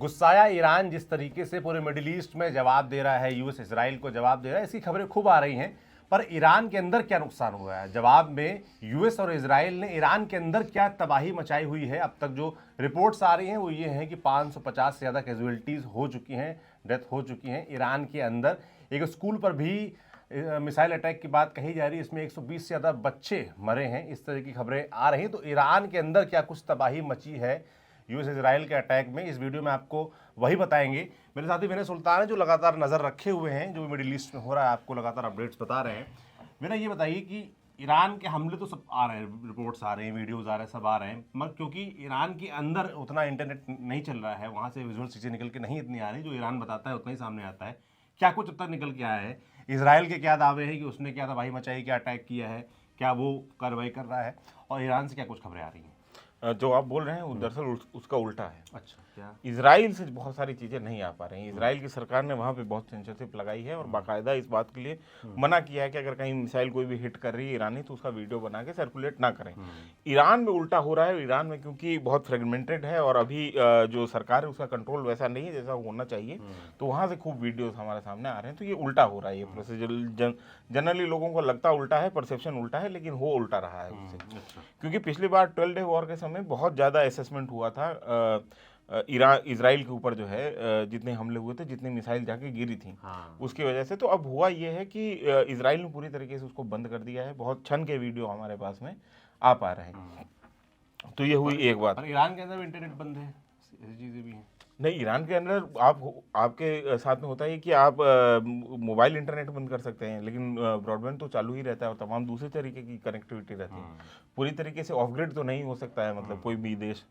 गुस्साया Iran जिस तरीके से पूरे मिडिल ईस्ट में जवाब दे रहा है, यूएस इसराइल को जवाब दे रहा है, इसकी खबरें खूब आ रही हैं। पर ईरान के अंदर क्या नुकसान हुआ है? जवाब में यूएस और इसराइल ने ईरान के अंदर क्या तबाही मचाई हुई है? अब तक जो रिपोर्ट्स आ रही हैं वो ये हैं कि 550 से ज़्यादा कैजुअलिटीज़ हो चुकी हैं, डेथ हो चुकी हैं ईरान के अंदर। एक स्कूल पर भी मिसाइल अटैक की बात कही जा रही है, इसमें 120 से ज़्यादा बच्चे मरे हैं। इस तरह की खबरें आ रही हैं। तो ईरान के अंदर क्या कुछ तबाही मची है यूएस इसराइल के अटैक में, इस वीडियो में आपको वही बताएंगे। मेरे साथी विनय सुल्तान है जो लगातार नज़र रखे हुए हैं जो मिडिल ईस्ट में हो रहा है, आपको लगातार अपडेट्स बता रहे हैं। विनय, ये बताइए कि ईरान के हमले तो सब आ रहे हैं, रिपोर्ट्स आ रहे हैं, वीडियोस आ रहे हैं, सब आ रहे हैं, मगर क्योंकि ईरान के अंदर उतना इंटरनेट नहीं चल रहा है, वहाँ से विजुअल चीज़ें निकल के नहीं इतनी आ रही, जो ईरान बताता है उतना ही सामने आता है। क्या कुछ अब तक निकल के आया है? इसराइल के क्या दावे हैं कि उसने क्या तबाही मचाई, क्या अटैक किया है, क्या वो कार्रवाई कर रहा है, और ईरान से क्या कुछ खबरें आ रही हैं? जो आप बोल रहे हैं वो दरअसल उसका उल्टा है। अच्छा, क्या? इजराइल से बहुत सारी चीज़ें नहीं आ पा रही हैं। इजराइल की सरकार ने वहाँ पे बहुत सेंसरशिप लगाई है और बाकायदा इस बात के लिए मना किया है कि अगर कहीं मिसाइल कोई भी हिट कर रही है ईरानी तो उसका वीडियो बना के सर्कुलेट ना करें। ईरान में उल्टा हो रहा है। ईरान में क्योंकि बहुत फ्रेगमेंटेड है और अभी जो सरकार है उसका कंट्रोल वैसा नहीं है जैसा होना चाहिए, तो वहाँ से खूब वीडियोज हमारे सामने आ रहे हैं। तो ये उल्टा हो रहा है, ये प्रोसीजर जनरली लोगों को लगता उल्टा है, परसेप्शन उल्टा है, लेकिन हो उल्टा रहा है उससे। क्योंकि पिछली बार 12 डे वॉर के समय बहुत ज़्यादा असेसमेंट हुआ था इजराइल के ऊपर, जो है जितने हमले हुए थे, जितनी मिसाइल जाके गिरी थी, उसकी वजह से। तो अब हुआ ये है कि इजराइल ने पूरी तरीके से उसको बंद कर दिया है। बहुत क्षण के वीडियो हमारे पास में आ पा रहे हैं। तो ये हुई एक बात। ईरान के अंदर इंटरनेट बंद है, ऐसी चीज़ें भी हैं? नहीं, ईरान के अंदर आपके साथ में होता है कि आप मोबाइल इंटरनेट बंद कर सकते हैं, लेकिन ब्रॉडबैंड तो चालू ही रहता है और तमाम दूसरे तरीके की कनेक्टिविटी रहती है। पूरी तरीके से ऑफ ग्रिड तो नहीं हो सकता है, मतलब कोई भी देश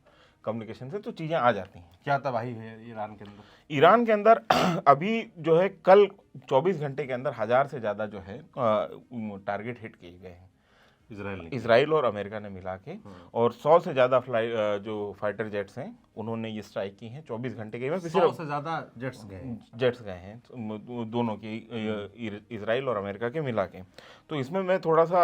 कम्युनिकेशन से, तो चीज़ें आ जाती हैं। क्या तबाही है ईरान के अंदर? ईरान के अंदर अभी जो है कल 24 घंटे के अंदर 1000 से ज़्यादा जो है टारगेट हिट किए गए हैं इजराइल और अमेरिका ने मिला के, और 100 से ज़्यादा जो फाइटर जेट्स हैं उन्होंने ये स्ट्राइक की हैं 24 घंटे के में। 100 से ज़्यादा जेट्स गए हैं दोनों की, इजराइल और अमेरिका के मिला के। तो इसमें मैं थोड़ा सा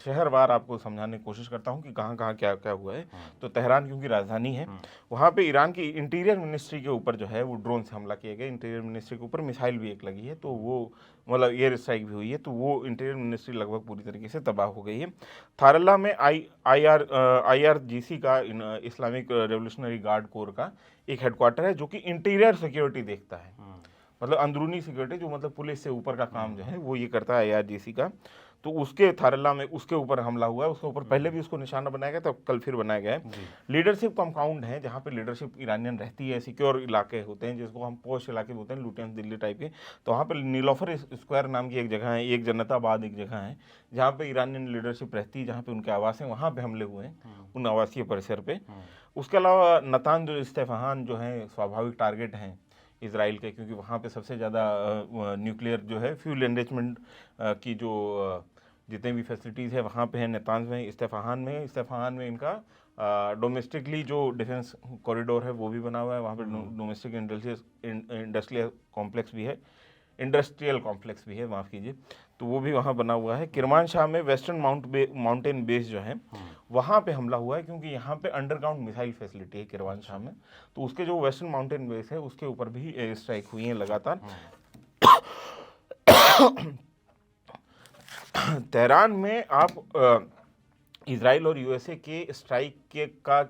शहरवार आपको समझाने की कोशिश करता हूँ कि कहाँ कहाँ क्या क्या हुआ है। तो तेहरान क्योंकि राजधानी है, वहाँ पे ईरान की इंटीरियर मिनिस्ट्री के ऊपर जो है वो ड्रोन से हमला किया गया। इंटीरियर मिनिस्ट्री के ऊपर मिसाइल भी एक लगी है, तो वो मतलब एयर स्ट्राइक भी हुई है, तो वो इंटीरियर मिनिस्ट्री लगभग पूरी तरीके से तबाह हो गई है। थारल्ला में IRGC का इस्लामिक रेवोल्यूशनरी गार्ड कोर का एक हेडक्वार्टर है जो कि इंटीरियर सिक्योरिटी देखता है, मतलब अंदरूनी सिक्योरिटी, जो मतलब पुलिस से ऊपर का काम जो है वो ये करता है IRGC का। तो उसके थारल्ला में उसके ऊपर हमला हुआ है। उसके ऊपर पहले भी उसको निशाना बनाया गया था, कल फिर बनाया गया है। लीडरशिप कंपाउंड है जहाँ पे लीडरशिप ईरानियन रहती है, सिक्योर इलाके होते हैं जिसको हम पोश इलाके बोलते हैं, लुटियंस दिल्ली टाइप के। तो वहाँ पे नीलोफर स्क्वायर नाम की एक जगह है, एक जन्नताबाद एक जगह है जहाँ पे ईरानियन लीडरशिप रहती है, जहाँ पे उनके आवास हैं, वहाँ पे हमले हुए हैं उन आवासीय परिसर पे। उसके अलावा नतान जो इस्तेफान जो है स्वाभाविक टारगेट हैं इजराइल के, क्योंकि वहाँ पे सबसे ज़्यादा न्यूक्लियर जो है फ्यूल एनरिचमेंट की जो जितने भी फैसिलिटीज़ है वहाँ पे है। नेतान्ज में, इस्तेफान में इनका डोमेस्टिकली जो डिफेंस कॉरिडोर है वो भी बना हुआ है। वहाँ पे डोमेस्टिक इंडस्ट्रियल कॉम्प्लेक्स भी है, माफ़ कीजिए, तो वो भी वहाँ बना हुआ है। किरमानशाह में वेस्टर्न माउंटेन बेस जो है वहाँ पे हमला हुआ है, क्योंकि यहाँ पे अंडरग्राउंड मिसाइल फैसिलिटी है किरमानशाह में, तो उसके जो वेस्टर्न माउंटेन बेस है उसके ऊपर भी एयर स्ट्राइक हुई है लगातार। तेहरान में आप इजराइल और यूएसए के स्ट्राइक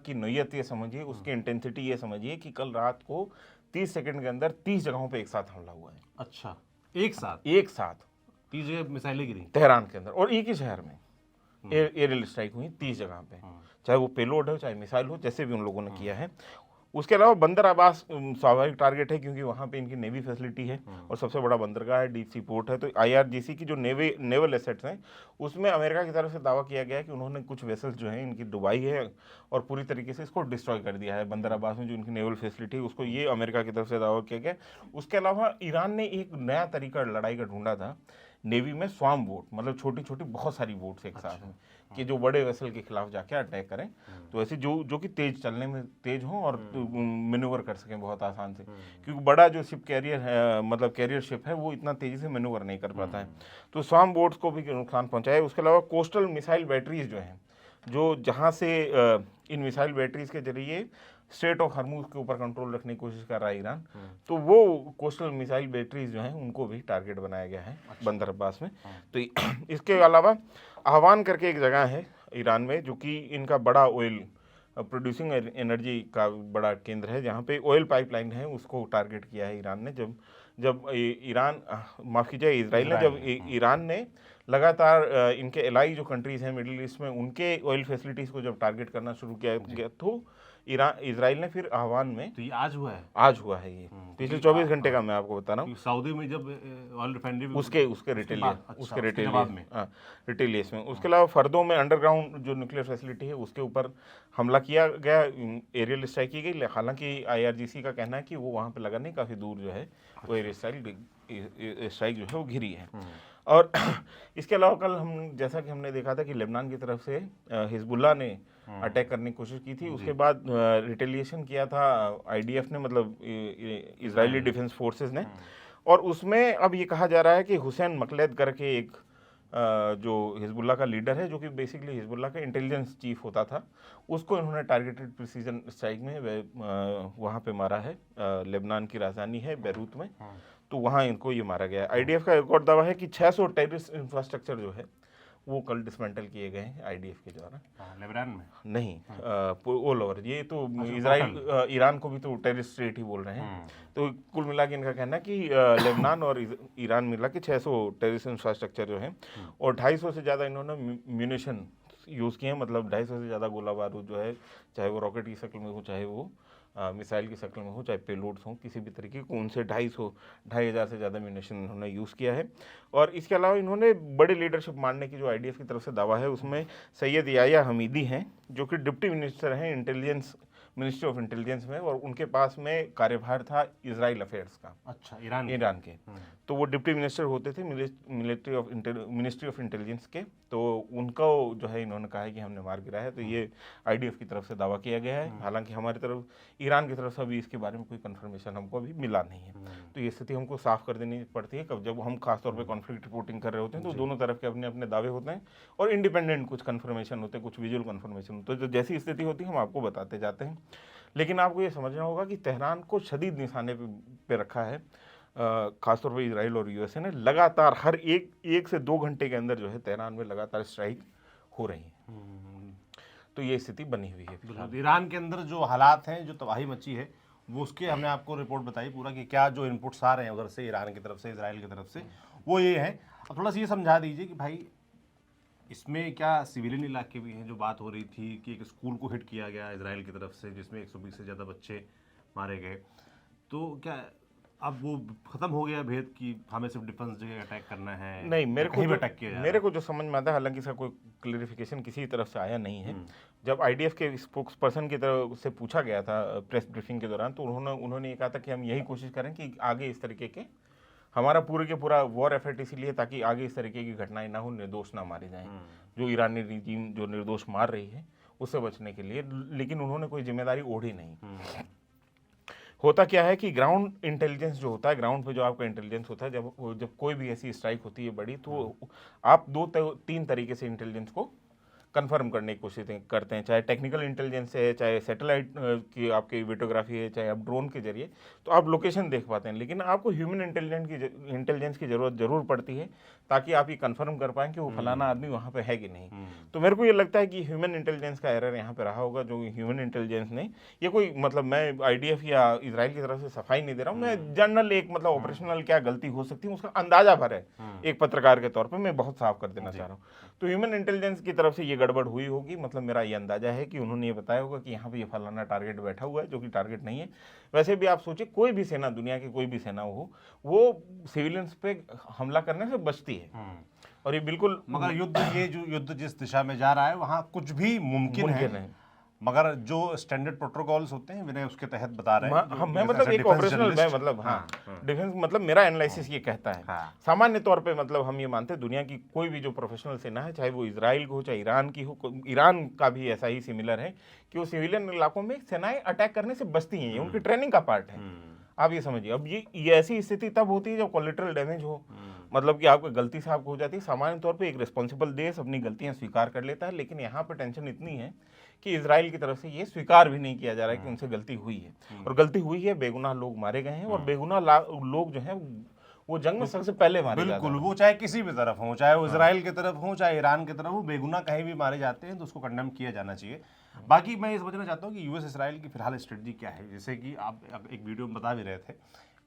की नोयत ये समझिए, उसकी इंटेंसिटी ये समझिए कि कल रात को 30 सेकंड के अंदर 30 जगहों पे एक साथ हमला हुआ है। अच्छा, एक साथ 30 जगह मिसाइलें गिरी तेहरान के अंदर, और एक ही शहर में एयर स्ट्राइक हुई 30 जगह पे, चाहे वो पेलोड हो चाहे मिसाइल हो, जैसे भी उन लोगों ने किया है। उसके अलावा बंदर अब्बास स्वाभाविक टारगेट है, क्योंकि वहाँ पे इनकी नेवी फैसिलिटी है और सबसे बड़ा बंदरगाह है, डीप सी पोर्ट है। तो IRGC की जो नेवल एसेट्स हैं उसमें अमेरिका की तरफ से दावा किया गया है कि उन्होंने कुछ वेसल्स जो हैं इनकी डुबाई है और पूरी तरीके से इसको डिस्ट्रॉय कर दिया है। बंदर अब्बास में जो इनकी नेवल फैसिलिटी है उसको, ये अमेरिका की तरफ से दावा किया गया। उसके अलावा ईरान ने एक नया तरीका लड़ाई का ढूंढा था नेवी में, स्वाम बोट, मतलब छोटी छोटी बहुत सारी बोट्स एक साथ हैं कि जो बड़े वेसल के खिलाफ जाके अटैक करें। तो ऐसे जो कि तेज चलने में तेज हों और मैन्यूवर कर सकें बहुत आसान से, क्योंकि बड़ा जो शिप कैरियर है, मतलब कैरियर शिप है, वो इतना तेजी से मैन्यूवर नहीं कर पाता है। तो स्वाम बोट्स को भी नुकसान पहुंचाया। उसके अलावा कोस्टल मिसाइल बैटरीज जो हैं, जो जहाँ से इन मिसाइल बैटरीज के जरिए स्ट्रेट ऑफ हॉर्मुज के ऊपर कंट्रोल रखने की कोशिश कर रहा है ईरान। तो वो कोस्टल मिसाइल बैटरीज जो हैं उनको भी टारगेट बनाया गया है बंदर अब्बास में। तो इसके अलावा आह्वान करके एक जगह है ईरान में जो कि इनका बड़ा ऑयल प्रोड्यूसिंग एनर्जी का बड़ा केंद्र है, जहाँ पे ऑयल पाइपलाइन है, उसको टारगेट किया है ईरान ने। जब ईरान माफ़ कीजिए इसराइल ने, जब ईरान ने लगातार इनके एलाई जो कंट्रीज़ हैं मिडिल ईस्ट में उनके ऑयल फैसिलिटीज़ को जब टारगेट करना शुरू किया गया तो इसराइल ने फिर आह्वान में, तो ये आज हुआ है? आज हुआ है ये, पिछले 24 घंटे का मैं आपको बता रहा हूँ। सऊदी में जब ऑयल रिफाइनरी उसके रिटेलिएशन में, उसके अलावा फर्दों में अंडरग्राउंड जो न्यूक्लियर फैसिलिटी है उसके ऊपर हमला किया गया, एरियल स्ट्राइक की गई। हालांकि IRGC का कहना है कि वो वहाँ पे लगा नहीं, काफ़ी दूर जो है वो एरियल स्ट्राइक जो है वो घिरी है। और इसके अलावा कल हम, जैसा कि हमने देखा था कि लेबनान की तरफ से हिजबुल्लाह ने अटैक करने की कोशिश की थी, उसके बाद रिटेलिएशन किया था IDF ने, मतलब इजरायली डिफेंस फोर्सेस ने। और उसमें अब ये कहा जा रहा है कि हुसैन मकलेद करके एक जो हिजबुल्लाह का लीडर है, जो कि बेसिकली हिजबुल्लाह का इंटेलिजेंस चीफ होता था, उसको इन्होंने टारगेटेड प्रिसीजन स्ट्राइक में वहाँ पे मारा है। लेबनान की राजधानी है बैरूत में, तो वहाँ इनको ये मारा गया है। IDF का एक और दावा है कि 600 टेररिस्ट इंफ्रास्ट्रक्चर जो है वो कल डिसमेंटल किए गए हैं IDF के द्वारा। लेबनान में नहीं, ऑल ओवर। ये तो इसराइल ईरान को भी तो टेररिस्ट स्टेट ही बोल रहे हैं। तो कुल मिला के इनका कहना है कि लेबनान और ईरान मिला के 600 टेररिस्ट इंफ्रास्ट्रक्चर जो है, और 250 से ज़्यादा इन्होंने म्यूनिशन यूज़ किए हैं, मतलब 250 से ज़्यादा गोला बारूद जो है, चाहे वो रॉकेट की शक्ल में हो, चाहे वो मिसाइल की शक्ल में हो, चाहे पेलोड्स हों, किसी भी तरीके को, उनसे 2,500 से ज़्यादा म्यूनिशन इन्होंने यूज़ किया है। और इसके अलावा इन्होंने बड़े लीडरशिप मारने की जो IDF की तरफ से दावा है उसमें सैयद याया हमीदी हैं, जो कि डिप्टी मिनिस्टर हैं इंटेलिजेंस, मिनिस्ट्री ऑफ इंटेलिजेंस में, और उनके पास में कार्यभार था इजराइल अफेयर्स का। अच्छा, ईरान के। तो वो डिप्टी मिनिस्टर होते थे मिनिस्ट्री ऑफ इंटेलिजेंस के। तो उनको जो है इन्होंने कहा है कि हमने मार गिराया है। तो ये IDF की तरफ से दावा किया गया है। हालांकि हमारी तरफ, ईरान की तरफ से अभी इसके बारे में कोई कंफर्मेशन हमको अभी मिला नहीं है। तो ये स्थिति हमको साफ कर देनी पड़ती है कब, जब हम खासतौर पे कॉन्फ्लिक्ट रिपोर्टिंग कर रहे होते हैं, तो दोनों तरफ के अपने अपने दावे होते हैं और इंडिपेंडेंट कुछ कंफर्मेशन होते हैं, कुछ विजुअल कंफर्मेशन होते हैं। तो जैसी स्थिति होती है हम आपको बताते जाते हैं। लेकिन आपको ये समझना होगा कि तेहरान को शदीद निशाने पे रखा है, खासतौर पर इसराइल और USA ने। लगातार हर एक से 2 घंटे के अंदर जो है तेहरान में लगातार स्ट्राइक हो रही है। तो ये स्थिति बनी हुई है। ईरान के अंदर जो हालात हैं, जो तबाही मची है, वो उसके हमने आपको रिपोर्ट बताई पूरा कि क्या जो इनपुट्स आ रहे हैं उधर से, ईरान की तरफ से, इसराइल की तरफ से, वो ये है। अब थोड़ा सा ये समझा दीजिए कि भाई इसमें क्या सिविलियन इलाके भी हैं? जो बात हो रही थी कि एक स्कूल को हिट किया गया इसराइल की तरफ से, जिसमें 120 से ज़्यादा बच्चे मारे गए, तो क्या अब वो खत्म हो गया भेद कि हमें सिर्फ डिफेंस जगह अटैक करना है? नहीं, मेरे को जो समझ में आता है, हालांकि इसका कोई क्लेरिफिकेशन किसी तरफ से आया नहीं है। जब IDF के स्पोक्स पर्सन की तरफ से पूछा गया था प्रेस ब्रीफिंग के दौरान, तो उन्होंने ये कहा था कि हम यही कोशिश करें कि आगे इस तरीके के, हमारा पूरे के पूरा वॉर एफर्ट इसीलिए ताकि आगे इस तरीके की घटनाएं ना हो, निर्दोष ना मारे जाएं, जो ईरानी रिजीम जो निर्दोष मार रही है उससे बचने के लिए। लेकिन उन्होंने कोई जिम्मेदारी ओढ़ी नहीं। होता क्या है कि ग्राउंड इंटेलिजेंस जो होता है, ग्राउंड पे जो आपका इंटेलिजेंस होता है, जब कोई भी ऐसी स्ट्राइक होती है बड़ी, तो आप 2-3 तरीके से इंटेलिजेंस को कंफर्म करने की कोशिश करते हैं, चाहे टेक्निकल इंटेलिजेंस है, चाहे सैटेलाइट की आपकी वीडियोग्राफी है, चाहे आप ड्रोन के जरिए, तो आप लोकेशन देख पाते हैं। लेकिन आपको ह्यूमन इंटेलिजेंस की जरूरत जरूर पड़ती है ताकि आप ये कंफर्म कर पाएं कि वो फलाना आदमी वहाँ पे है कि नहीं। तो मेरे को ये लगता है कि ह्यूमन इंटेलिजेंस का एरर यहाँ पे रहा होगा, जो ह्यूमन इंटेलिजेंस ने, ये कोई मतलब मैं IDF या इसराइल की तरफ से सफाई नहीं दे रहा हूँ, मैं जनरल एक मतलब ऑपरेशनल क्या गलती हो सकती है उसका अंदाजा भर है एक पत्रकार के तौर पर, मैं बहुत साफ कर देना चाह रहा हूँ। तो ह्यूमन इंटेलिजेंस की तरफ से ये गड़बड़ हुई होगी, मतलब मेरा ये अंदाजा है कि उन्होंने ये बताया होगा कि यहाँ पे ये फलाना टारगेट बैठा हुआ है, जो कि टारगेट नहीं है। वैसे भी आप सोचिए, कोई भी सेना, दुनिया की कोई भी सेना हो, वो सिविलियंस पे हमला करने से बचती है, और ये बिल्कुल, मगर युद्ध जिस दिशा में जा रहा है वहाँ कुछ भी मुमकिन है। मगर जो स्टैंडर्ड प्रोटोकॉल्स होते हैं मैंने उसके तहत बता रहे हैं। मैं मतलब एक ऑपरेशनल में मतलब डिफेंस, मतलब मेरा एनालिसिस ये कहता है सामान्य तौर पे, मतलब हम ये मानते हैं दुनिया की कोई भी जो प्रोफेशनल सेना है, चाहे वो इसराइल की हो, चाहे ईरान की हो, ईरान का भी ऐसा ही सिमिलर है कि वो सिविलियन इलाकों में सेनाएं अटैक करने से बचती हैं, ये उनकी ट्रेनिंग का पार्ट है। आप ये समझिए। अब ये ऐसी स्थिति तब होती है जब कोलेटरल डैमेज हो, मतलब कि आपको गलती से आपको हो जाती है। सामान्य तौर पे एक रिस्पॉन्सिबल देश अपनी गलतियां स्वीकार कर लेता है, लेकिन यहाँ पे टेंशन इतनी है कि इजराइल की तरफ से ये स्वीकार भी नहीं किया जा रहा है कि उनसे गलती हुई है, और गलती हुई है, बेगुनाह लोग मारे गए हैं, और बेगुनाह लोग जो हैं वो जंग में सबसे पहले मारे जाते बिल्कुल, हैं। वो चाहे किसी भी तरफ हो, चाहे वो इसराइल की तरफ हो, चाहे ईरान की तरफ हो, बेगुनाह कहीं भी मारे जाते हैं तो उसको कंडेम किया जाना चाहिए। बाकी मैं ये समझना चाहता हूँ कि यूएस इसराइल की फिलहाल स्ट्रेटजी क्या है। जैसे कि आप एक वीडियो में बता भी रहे थे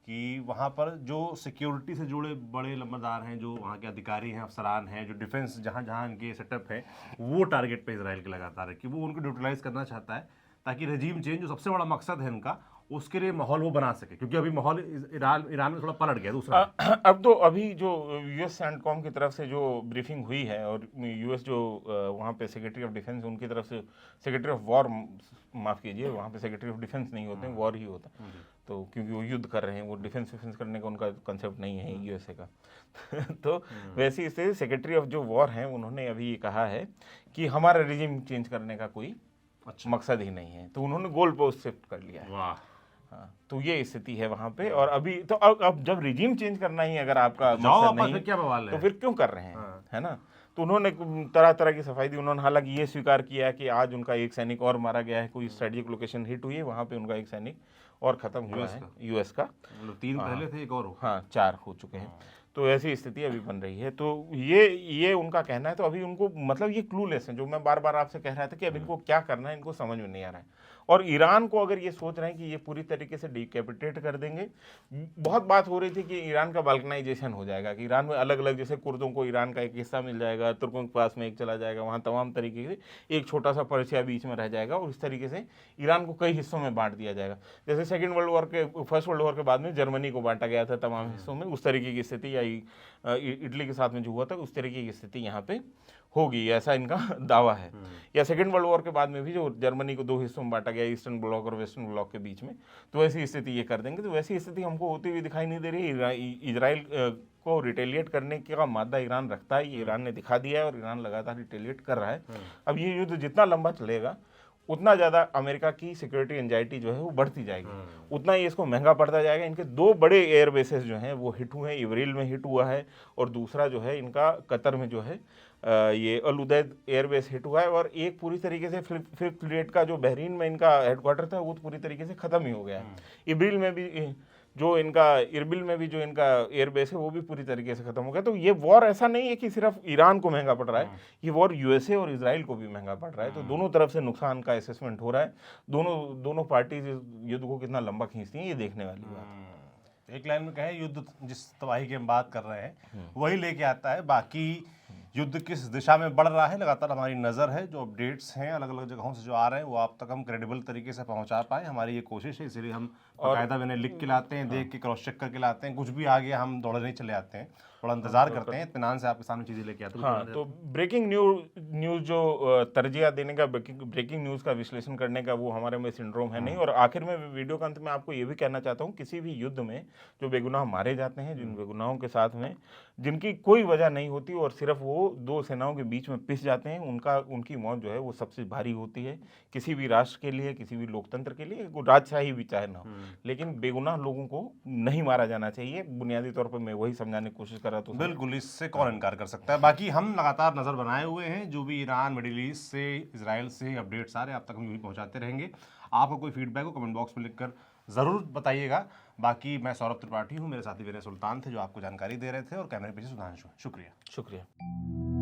कि वहाँ पर जो सिक्योरिटी से जुड़े बड़े लंबरदार हैं, जो वहाँ के अधिकारी हैं, अफसरान हैं, जो डिफेंस जहाँ जहाँ इनके सेटअप है, वो टारगेट पे इसराइल के लगातार है कि वो उनको न्यूट्रलाइज करना चाहता है, ताकि रजीम चेंज जो सबसे बड़ा मकसद है इनका, उसके लिए माहौल वो बना सके, क्योंकि अभी माहौल ईरान में थोड़ा पलट गया दूसरा। अब तो अभी जो यूएस सेंटकॉम की तरफ से जो ब्रीफिंग हुई है, और यूएस जो वहाँ पे सेक्रेटरी ऑफ डिफेंस, उनकी तरफ से सेक्रेटरी ऑफ वॉर, माफ़ कीजिए, वहाँ पे सेक्रेटरी ऑफ डिफेंस नहीं होते हैं, वॉर ही होता है, तो क्योंकि वो युद्ध कर रहे हैं, वो डिफेंस करने का उनका कंसेप्ट नहीं है यूएसए का तो वैसे इससे सेक्रेटरी ऑफ जो वॉर हैं, उन्होंने अभी ये कहा है कि हमारा रिजीम चेंज करने का कोई मकसद ही नहीं है, तो उन्होंने गोल पोस्ट शिफ्ट कर लिया है। वाह। हाँ, तो ये स्थिति है वहां पे। और अभी तो अब जब रिजीम चेंज करना ही अगर आपका मकसद नहीं है, क्या बवाल तो है? फिर क्यों कर रहे हैं, है ना। तो उन्होंने तरह तरह की सफाई दी। उन्होंने हालांकि ये स्वीकार किया कि आज उनका एक सैनिक और मारा गया है, कोई स्ट्रेटेजिक लोकेशन हिट हुई है, वहां पे उनका एक सैनिक और खत्म हुआ है, यूएस का। मतलब 3 पहले थे, एक और हो। हाँ, 4 हो चुके हैं। तो ऐसी स्थिति अभी बन रही है। तो ये उनका कहना है। तो अभी उनको मतलब ये क्लूलेस है, जो मैं बार बार आपसे कह रहा था कि अब इनको क्या करना है, इनको समझ में नहीं आ रहा है। और ईरान को अगर ये सोच रहे हैं कि ये पूरी तरीके से डिकैपिटेट कर देंगे, बहुत बात हो रही थी कि ईरान का बाल्कनाइजेशन हो जाएगा, कि ईरान में अलग अलग, जैसे कुर्दों को ईरान का एक हिस्सा मिल जाएगा, तुर्कों के पास में एक चला जाएगा, वहाँ तमाम तरीके से एक छोटा सा पर्शिया बीच में रह जाएगा, और इस तरीके से ईरान को कई हिस्सों में बांट दिया जाएगा। जैसे फर्स्ट वर्ल्ड वॉर के बाद में जर्मनी को बांटा गया था तमाम हिस्सों में, उस तरीके की स्थिति, या इटली के साथ में जो हुआ था उस तरीके की स्थिति यहाँ पे होगी, ऐसा इनका दावा है। या सेकेंड वर्ल्ड वॉर के बाद में भी जो जर्मनी को 2 हिस्सों में बांटा गया, ईस्टर्न ब्लॉक और वेस्टर्न ब्लॉक के बीच में, तो वैसी स्थिति ये कर देंगे। तो वैसी स्थिति हमको होती हुई दिखाई नहीं दे रही। इजराइल को रिटेलिएट करने का मादा ईरान रखता है, ये ईरान ने दिखा दिया है, और ईरान लगातार रिटेलिएट कर रहा है। अब ये युद्ध जितना लंबा चलेगा, उतना ज़्यादा अमेरिका की सिक्योरिटी एंजाइटी जो है वो बढ़ती जाएगी, उतना ही इसको महंगा पड़ता जाएगा। इनके 2 बड़े एयर बेसेस जो हैं वो हिट हुए हैं, इवरील में हिट हुआ है, और दूसरा जो है इनका कतर में जो है ये अल उदैद एयरबेस हिट हुआ है। और एक पूरी तरीके से फिफ्थ फ्लीट का जो बहरीन में इनका हेडक्वार्टर था, वो पूरी तरीके से ख़त्म ही हो गया है। इरबिल में भी जो इनका एयरबेस है, वो भी पूरी तरीके से खत्म हो गया। तो ये वॉर ऐसा नहीं है कि सिर्फ ईरान को महंगा पड़ रहा है, ये वॉर यूएसए और इजराइल को भी महंगा पड़ रहा है। तो दोनों तरफ से नुकसान का असेसमेंट हो रहा है। दोनों पार्टीज युद्ध को कितना लंबा खींचती हैं, ये देखने वाली बात है। एक लाइन में कहें, युद्ध जिस तबाही की हम बात कर रहे हैं वही लेके आता है। बाकी युद्ध किस दिशा में बढ़ रहा है, लगातार हमारी नज़र है। जो अपडेट्स हैं अलग अलग जगहों से जो आ रहे हैं, वो आप तक हम क्रेडिबल तरीके से पहुंचा पाएँ, हमारी ये कोशिश है। इसलिए हम बाकायदा मैंने लिख के लाते हैं, देख के क्रॉस चेक करके लाते हैं। कुछ भी आ गया हम दौड़े नहीं चले आते हैं, थोड़ा इंतजार करते हैं, इत्मीनान से आपके सामने चीज़ें लेके आते हैं। हाँ, तो ब्रेकिंग न्यूज़ जो तरजीह देने का, ब्रेकिंग न्यूज़ का विश्लेषण करने का वो हमारे में सिंड्रोम है नहीं। और आखिर में वीडियो के अंत में आपको ये भी कहना चाहता हूँ, किसी भी युद्ध में जो बेगुनाह मारे जाते हैं, जिन बेगुनाहों के साथ में जिनकी कोई वजह नहीं होती और सिर्फ वो 2 सेनाओं के बीच में पिस जाते हैं, उनकी मौत जो है वो सबसे भारी होती है, किसी भी राष्ट्र के लिए, किसी भी लोकतंत्र के लिए, राजशाही भी चाहे ना हो। लेकिन बेगुनाह लोगों को नहीं मारा जाना चाहिए। बुनियादी तौर पर मैं वही समझाने की कोशिश कर रहा था। बिल्कुल, इससे कौन इनकार कर सकता है। बाकी हम लगातार नज़र बनाए हुए हैं, जो भी ईरान, मिडिल ईस्ट से, इजराइल से अपडेट्स आ रहे हैं, आप तक हम यही पहुंचाते रहेंगे। आपको कोई फीडबैक हो कमेंट बॉक्स में लिखकर ज़रूर बताइएगा। बाकी मैं सौरभ त्रिपाठी हूँ, मेरे साथी विनय सुल्तान थे जो आपको जानकारी दे रहे थे, और कैमरे पीछे सुधांशु। शुक्रिया।